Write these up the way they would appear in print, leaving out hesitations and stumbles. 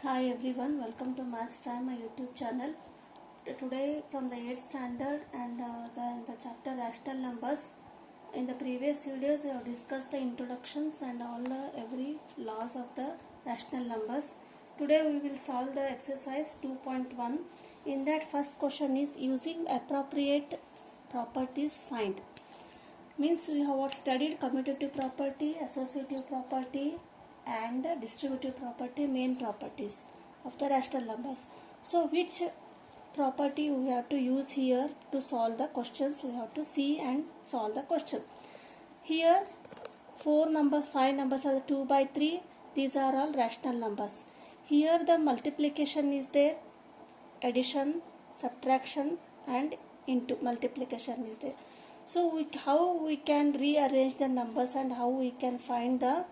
Hi everyone, welcome to Maths Time, my YouTube channel. Today from the 8th standard and the chapter rational numbers. In the previous videos we have discussed the introductions and all the every laws of the rational numbers. Today we will solve the exercise 2.1. In that first question is using appropriate properties find. Means we have studied commutative property, associative property and the distributive property, main properties of the rational numbers. So which property we have to use here to solve the questions? We have to see and solve the question. Here 5 numbers are 2 by 3. These are all rational numbers. Here the multiplication is there, addition, subtraction and into multiplication is there. So how we can rearrange the numbers and how we can find the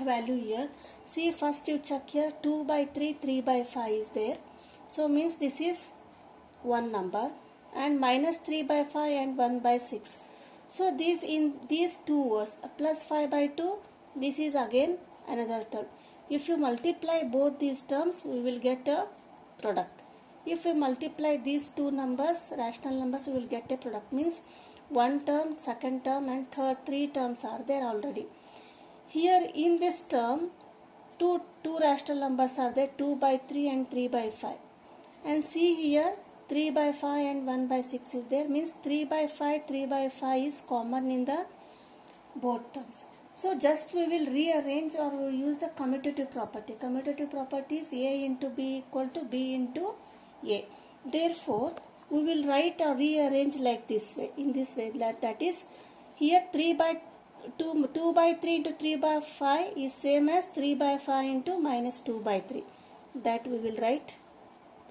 value here. See, first you check here 2 by 3, 3 by 5 is there. So means this is one number and minus 3 by 5 and 1 by 6. So these in these two words plus 5 by 2, this is again another term. If you multiply both these terms, we will get a product. If we multiply these two numbers, rational numbers, we will get a product. Means one term, second term and third, three terms are there already. Here in this term, two rational numbers are there, 2 by 3 and 3 by 5. And see here, 3 by 5 and 1 by 6 is there. Means 3 by 5, 3 by 5 is common in the both terms. So just we will rearrange or we use the commutative property. Commutative property is A into B equal to B into A. Therefore, we will write or rearrange like this way. In this way, that is here 2 by 3 into 3 by 5 is same as 3 by 5 into minus 2 by 3. That we will write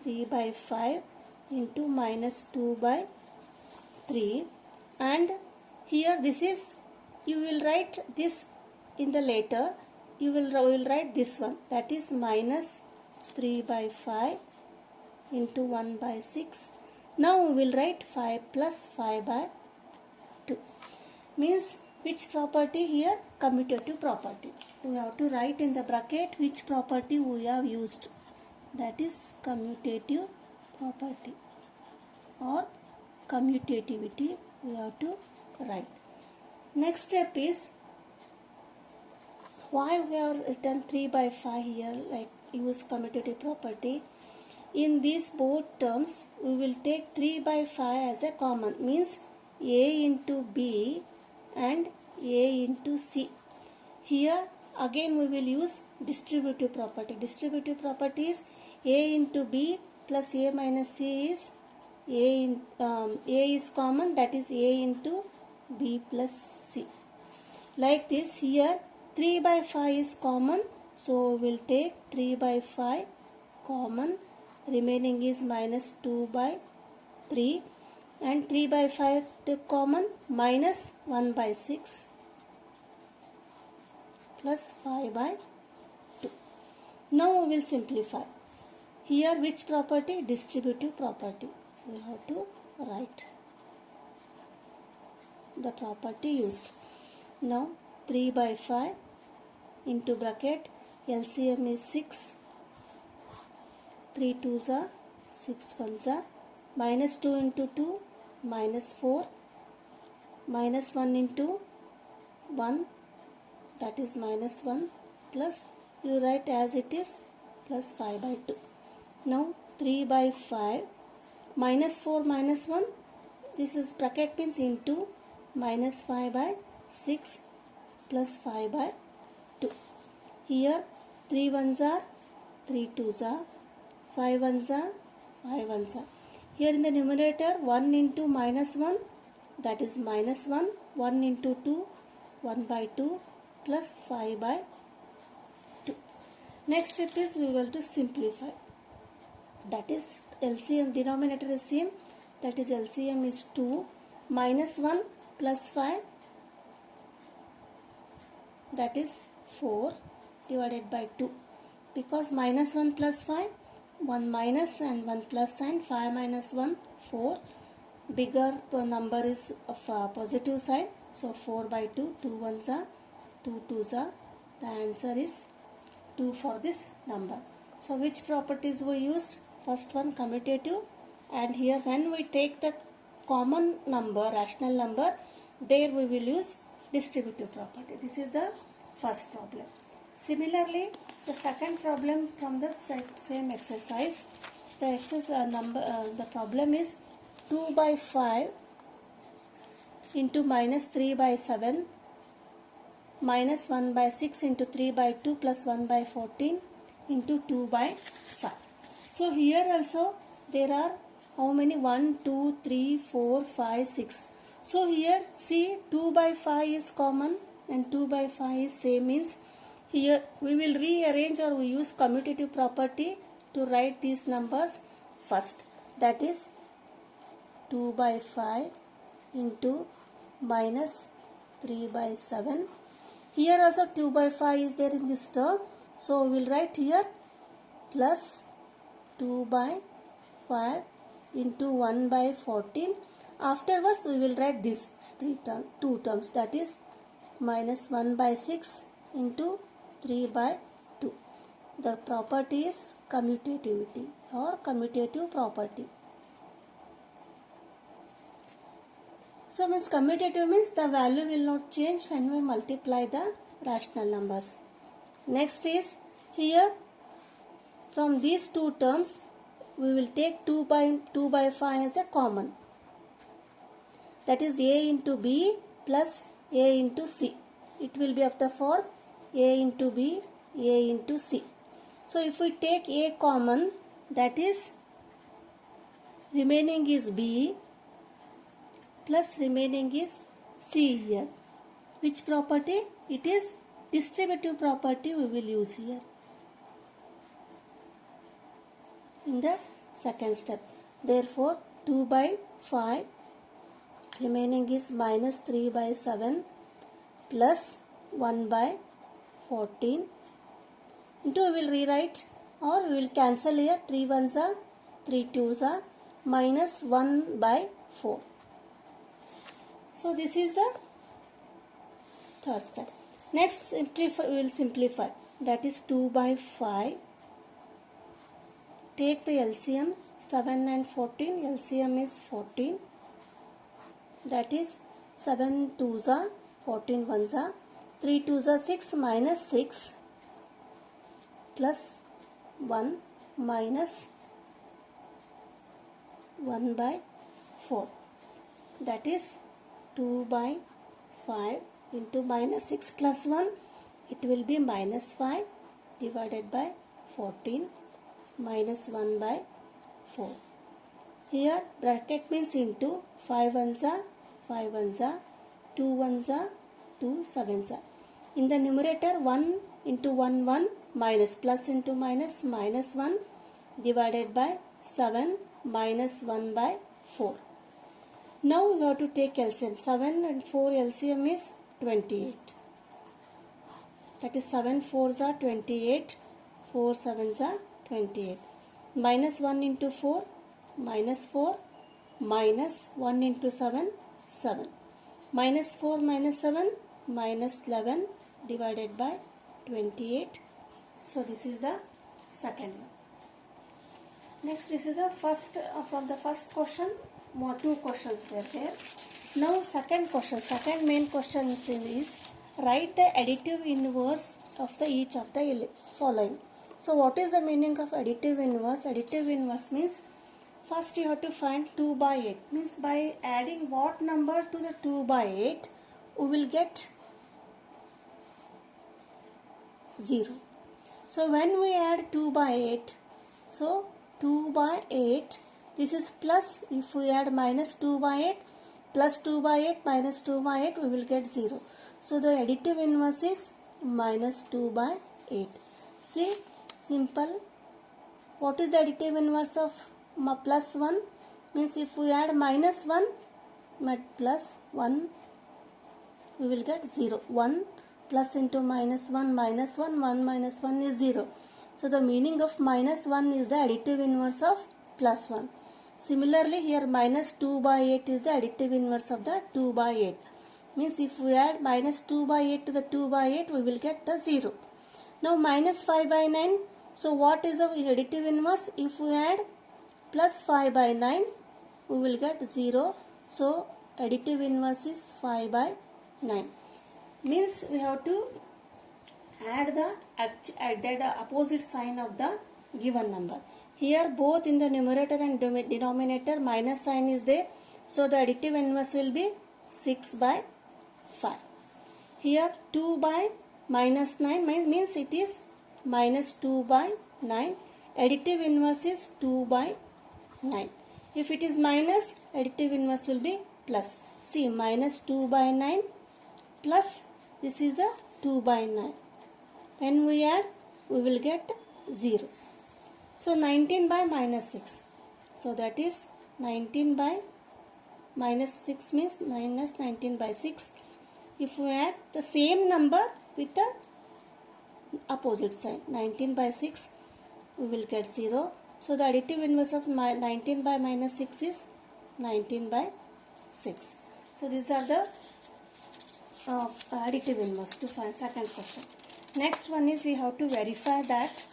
3 by 5 into minus 2 by 3. And here this is, you will write this in the later, you will write this one, that is minus 3 by 5 into 1 by 6. Now we will write 5 plus 5 by 2. Means which property here? Commutative property. We have to write in the bracket which property we have used. That is commutative property or commutativity we have to write. Next step is, why we have written 3 by 5 here, like use commutative property. In these both terms, we will take 3 by 5 as a common. Means A into B and A into C. Here again we will use distributive property. Distributive property is A into B plus A minus C is A is common, that is A into B plus C. Like this, here 3 by 5 is common, so we will take 3 by 5 common, remaining is minus 2 by 3 and 3 by 5 take common, minus 1 by 6 plus 5 by 2. Now we will simplify. Here which property? Distributive property. We have to write the property used. Now 3 by 5 into bracket, LCM is 6, 3 2s are 6 1s are, minus 2 into 2 minus 4, minus 1 into 1, that is minus 1, plus you write as it is plus 5 by 2. Now 3 by 5 minus 4 minus 1, this is bracket means into minus 5 by 6 plus 5 by 2. Here 3 1s are 3 2s are, 5 1s are 5 1s are. Here in the numerator 1 into minus 1, that is minus 1, 1 into 2, 1 by 2 plus 5 by 2. Next step is we will to simplify. That is LCM, denominator is same, that is LCM is 2, minus 1 plus 5, that is 4 divided by 2. Because minus 1 plus 5, 1 minus and 1 plus and 5 minus 1, 4. Bigger number is of positive side. So 4 by 2, 2 1s are, 2 2s are. The answer is 2 for this number. So which properties we used? First one, commutative, and here when we take the common number, rational number, there we will use distributive property. This is the first problem. Similarly, the second problem from the same exercise, the problem is 2 by 5 into minus 3 by 7 minus 1 by 6 into 3 by 2 plus 1 by 14 into 2 by 5. So here also there are how many? 1, 2, 3, 4, 5, 6. So here see 2 by 5 is common and 2 by 5 is same, means here we will rearrange or we use commutative property to write these numbers first. That is 2 by 5 into minus 3 by 7. Here also 2 by 5 is there in this term. So we will write here plus 2 by 5 into 1 by 14. Afterwards we will write these two terms, that is minus 1 by 6 into 3 by 2. The property is commutativity or commutative property. So means commutative means the value will not change when we multiply the rational numbers. Next is here from these two terms we will take 2 by 5 as a common. That is a into b plus a into c. It will be of the form a into b, a into c. So if we take a common, that is remaining is b plus remaining is c here. Which property? It is distributive property we will use here in the second step. Therefore 2 by 5 remaining is minus 3 by 7 plus 1 by 14 into we will rewrite or we will cancel here 3 ones are 3 twos are minus 1 by 4. So this is the third step. Next we will simplify, that is 2 by 5. Take the LCM 7 and 14. LCM is 14. That is 7 twos are 14 ones are 3 twos are 6 minus 6 plus 1 minus 1 by 4. That is 2 by 5 into minus 6 plus 1. It will be minus 5 divided by 14 minus 1 by 4. Here bracket means into 5 ones are 5 ones are 2 ones are 2 sevens are. In the numerator 1 into 1 1 minus plus into minus minus 1 divided by 7 minus 1 by 4. Now you have to take LCM. 7 and 4 LCM is 28. That is 7 4s are 28. 4 7s are 28. Minus 1 into 4 minus 4 minus 1 into 7 7. Minus 4 minus 7 minus 11 divided by 28. So this is the second one. Next, this is the first from the first question. More two questions were there. Now second question, second main question is write the additive inverse of the each of the following. So what is the meaning of additive inverse? Additive inverse means first you have to find 2 by 8. Means by adding what number to the 2 by 8 we will get 0. So when we add 2 by 8, so 2 by 8, this is plus. If we add minus 2 by 8 plus 2 by 8 minus 2 by 8, we will get 0. So the additive inverse is minus 2 by 8. See, simple. What is the additive inverse of plus 1? Means if we add minus 1 plus 1, we will get 0. 1 plus into minus 1 minus 1, 1 minus 1 is 0. So the meaning of minus 1 is the additive inverse of plus 1. Similarly here minus 2 by 8 is the additive inverse of the 2 by 8. Means if we add minus 2 by 8 to the 2 by 8, we will get the 0. Now minus 5 by 9. So what is the additive inverse? If we add plus 5 by 9, we will get 0. So additive inverse is 5 by 9. Means we have to add the opposite sign of the given number. Here both in the numerator and denominator minus sign is there. So the additive inverse will be 6 by 5. Here 2 by minus 9 means it is minus 2 by 9. Additive inverse is 2 by 9. If it is minus, additive inverse will be plus. See, minus 2 by 9 plus this is a 2 by 9. When we add, we will get 0. So 19 by minus 6. So that is 19 by minus 6 means minus 19 by 6. If we add the same number with the opposite sign, 19 by 6, we will get 0. So the additive inverse of 19 by minus 6 is 19 by 6. So these are the additive inverse to find second question. Next one is we have to verify that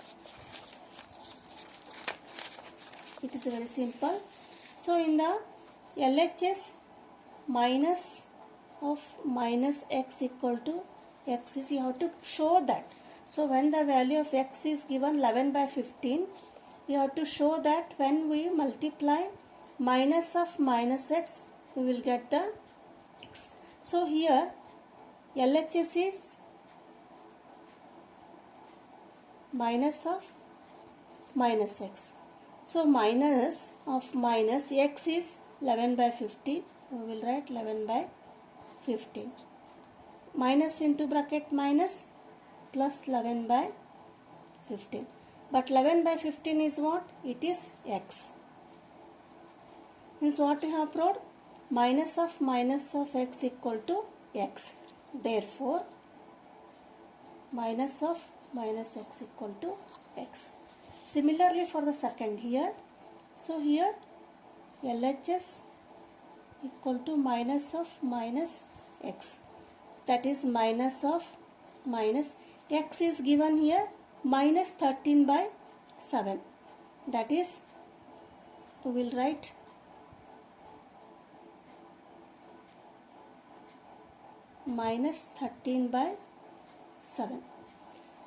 it is very simple. So in the LHS minus of minus x equal to x is, you have to show that. So when the value of x is given 11 by 15, you have to show that when we multiply minus of minus x, we will get the x. So here LHS is minus of minus x. So minus of minus x is 11 by 15. We will write 11 by 15. Minus into bracket minus plus 11 by 15. But 11 by 15 is what? It is x. Means what we have proved? Minus of x equal to x. Therefore, minus of minus x equal to x. Similarly for the second here. So here LHS equal to minus of minus x. That is minus of minus x is given here minus 13 by 7. That is, we will write minus 13 by 7.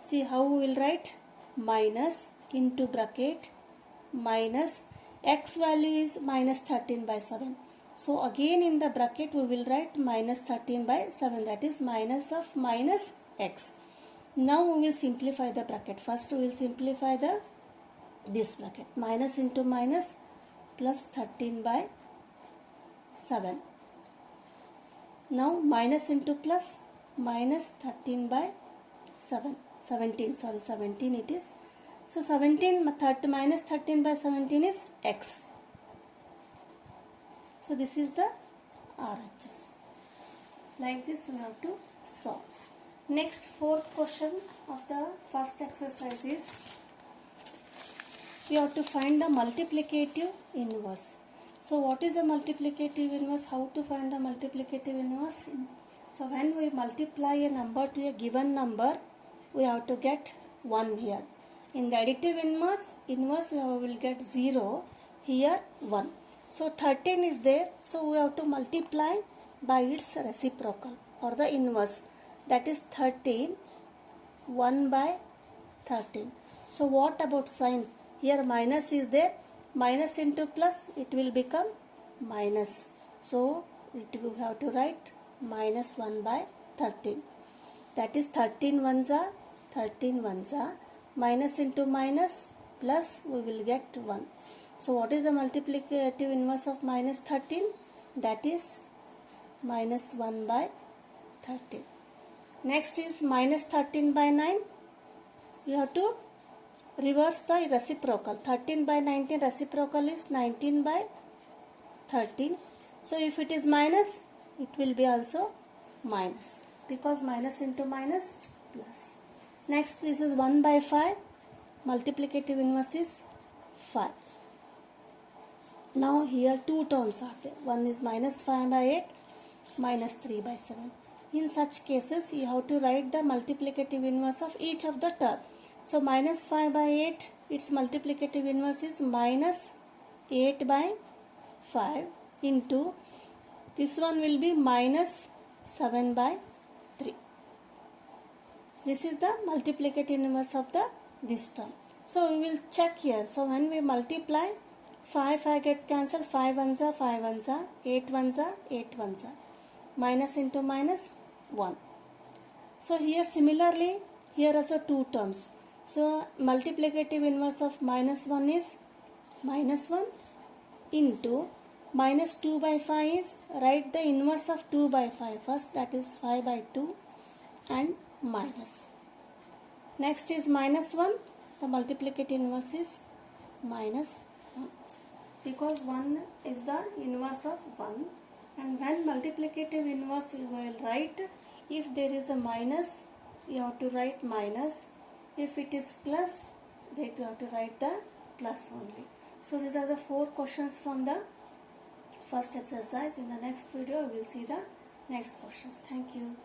See how we will write? Minus into bracket minus x value is minus 13 by 7. So again in the bracket we will write minus 13 by 7. That is minus of minus x. Now we will simplify the bracket. First we will simplify this bracket. Minus into minus plus 13 by 7. Now minus into plus minus 13 by 17 it is. So 17 minus 13 by 17 is x. So this is the RHS. Like this we have to solve. Next, fourth question of the first exercise is we have to find the multiplicative inverse. So what is the multiplicative inverse? How to find the multiplicative inverse? So when we multiply a number to a given number, we have to get 1 here. In the additive inverse we will get 0, here 1. So 13 is there, so we have to multiply by its reciprocal or the inverse. That is 13, 1 by 13. So what about sign? Here minus is there, minus into plus, it will become minus. So we have to write minus 1 by 13. That is 13 ones are, minus into minus plus, we will get 1. So what is the multiplicative inverse of minus 13? That is minus 1 by 13. Next is minus 13 by 9. You have to reverse the reciprocal. 13 by 19 reciprocal is 19 by 13. So if it is minus, it will be also minus, because minus into minus plus. Next, this is 1 by 5. Multiplicative inverse is 5. Now here two terms are there. One is minus 5 by 8, minus 3 by 7. in such cases you have to write the multiplicative inverse of each of the term. So minus 5 by 8, its multiplicative inverse is minus 8 by 5 into this one will be minus 7 by 3. This is the multiplicative inverse of this term. So we will check here. So when we multiply, 5 get cancelled, 5 ones are 5 ones are, 8 ones are 8 ones are. Minus into minus 1. So here similarly, here also two terms. So multiplicative inverse of minus 1 is minus 1 into minus 2 by 5 is, write the inverse of 2 by 5 first, that is 5 by 2 and minus. Next is minus 1, the multiplicative inverse is minus 1 because 1 is the inverse of 1, and when multiplicative inverse you will write, if there is a minus you have to write minus, if it is plus then you have to write the plus only. So these are the 4 questions from the first exercise. In the next video we will see the next questions. Thank you.